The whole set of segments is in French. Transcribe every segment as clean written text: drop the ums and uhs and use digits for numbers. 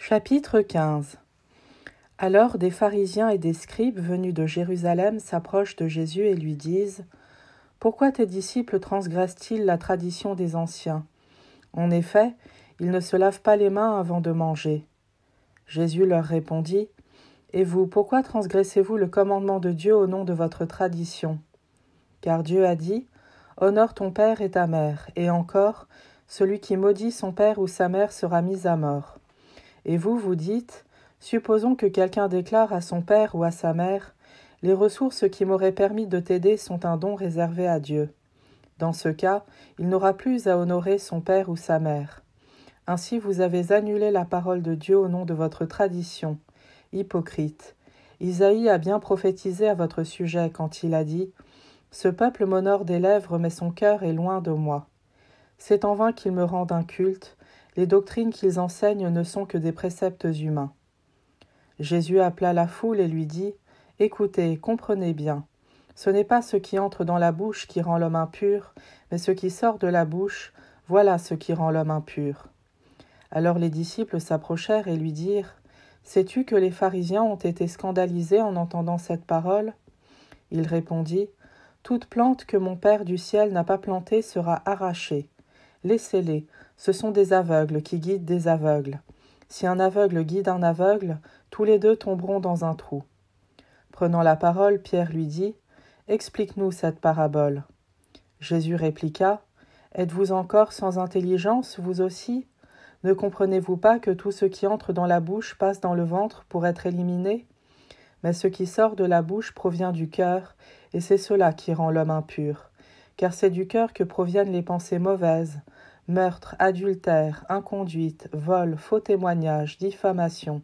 Chapitre 15. Alors des pharisiens et des scribes venus de Jérusalem s'approchent de Jésus et lui disent : « Pourquoi tes disciples transgressent-ils la tradition des anciens ? En effet, ils ne se lavent pas les mains avant de manger. » Jésus leur répondit : « Et vous, pourquoi transgressez-vous le commandement de Dieu au nom de votre tradition ? Car Dieu a dit : Honore ton père et ta mère, et encore, celui qui maudit son père ou sa mère sera mis à mort. Et vous, vous dites : supposons que quelqu'un déclare à son père ou à sa mère : les ressources qui m'auraient permis de t'aider sont un don réservé à Dieu. Dans ce cas, il n'aura plus à honorer son père ou sa mère. Ainsi vous avez annulé la parole de Dieu au nom de votre tradition. Hypocrite. Isaïe a bien prophétisé à votre sujet quand il a dit : ce peuple m'honore des lèvres, mais son cœur est loin de moi. C'est en vain qu'ils me rendent un culte. Les doctrines qu'ils enseignent ne sont que des préceptes humains. Jésus appela la foule et lui dit : « Écoutez, comprenez bien. Ce n'est pas ce qui entre dans la bouche qui rend l'homme impur, mais ce qui sort de la bouche, voilà ce qui rend l'homme impur. » Alors les disciples s'approchèrent et lui dirent : « Sais-tu que les pharisiens ont été scandalisés en entendant cette parole ? » Il répondit : « Toute plante que mon Père du ciel n'a pas plantée sera arrachée. Laissez-les, ce sont des aveugles qui guident des aveugles. Si un aveugle guide un aveugle, tous les deux tomberont dans un trou. » Prenant la parole, Pierre lui dit : « Explique-nous cette parabole. » Jésus répliqua : « Êtes-vous encore sans intelligence, vous aussi ? Ne comprenez-vous pas que tout ce qui entre dans la bouche passe dans le ventre pour être éliminé ? Mais ce qui sort de la bouche provient du cœur, et c'est cela qui rend l'homme impur. Car c'est du cœur que proviennent les pensées mauvaises, meurtre, adultère, inconduite, vol, faux témoignage, diffamation.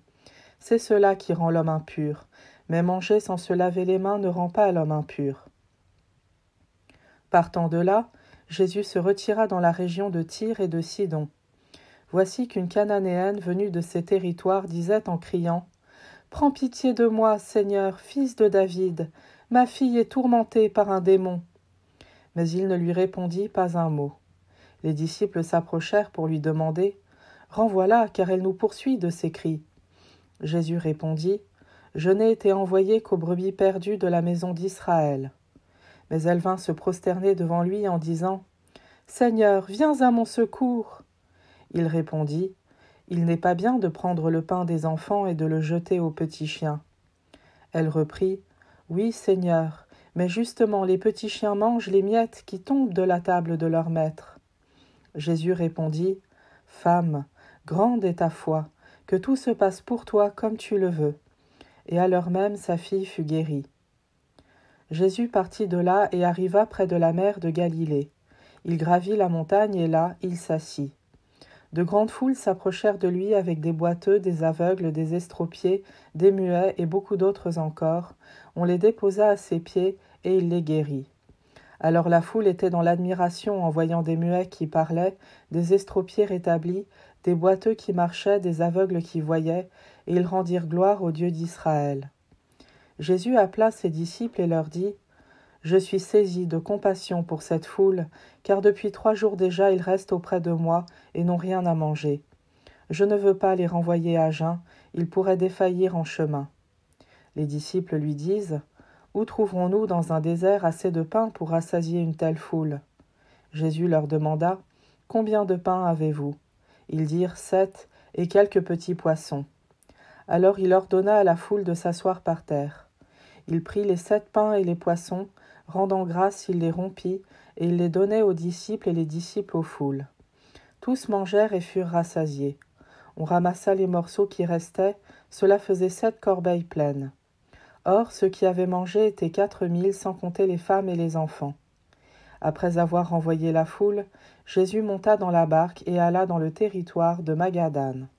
C'est cela qui rend l'homme impur, mais manger sans se laver les mains ne rend pas l'homme impur. » Partant de là, Jésus se retira dans la région de Tyr et de Sidon. Voici qu'une Cananéenne venue de ces territoires disait en criant : « Prends pitié de moi, Seigneur, fils de David, ma fille est tourmentée par un démon. » Mais il ne lui répondit pas un mot. Les disciples s'approchèrent pour lui demander : « Renvoie-la, car elle nous poursuit de ses cris. » Jésus répondit : « Je n'ai été envoyé qu'aux brebis perdues de la maison d'Israël. » Mais elle vint se prosterner devant lui en disant : « Seigneur, viens à mon secours. » Il répondit : « Il n'est pas bien de prendre le pain des enfants et de le jeter aux petits chiens. » Elle reprit : « Oui, Seigneur, mais justement les petits chiens mangent les miettes qui tombent de la table de leur maître. » Jésus répondit : « Femme, grande est ta foi, que tout se passe pour toi comme tu le veux. » Et à l'heure même sa fille fut guérie. Jésus partit de là et arriva près de la mer de Galilée. Il gravit la montagne et là, il s'assit. De grandes foules s'approchèrent de lui avec des boiteux, des aveugles, des estropiés, des muets et beaucoup d'autres encore. On les déposa à ses pieds et il les guérit. Alors la foule était dans l'admiration en voyant des muets qui parlaient, des estropiés rétablis, des boiteux qui marchaient, des aveugles qui voyaient, et ils rendirent gloire au Dieu d'Israël. Jésus appela ses disciples et leur dit : « Je suis saisi de compassion pour cette foule, car depuis 3 jours déjà ils restent auprès de moi et n'ont rien à manger. Je ne veux pas les renvoyer à jeun, ils pourraient défaillir en chemin. » Les disciples lui disent : « Où trouverons-nous dans un désert assez de pain pour rassasier une telle foule ? » Jésus leur demanda : « Combien de pain avez-vous ? » Ils dirent : 7, et quelques petits poissons. Alors il ordonna à la foule de s'asseoir par terre. Il prit les 7 pains et les poissons, rendant grâce, il les rompit, et il les donnait aux disciples et les disciples aux foules. Tous mangèrent et furent rassasiés. On ramassa les morceaux qui restaient, cela faisait 7 corbeilles pleines. Or, ceux qui avaient mangé étaient 4000, sans compter les femmes et les enfants. Après avoir renvoyé la foule, Jésus monta dans la barque et alla dans le territoire de Magadane.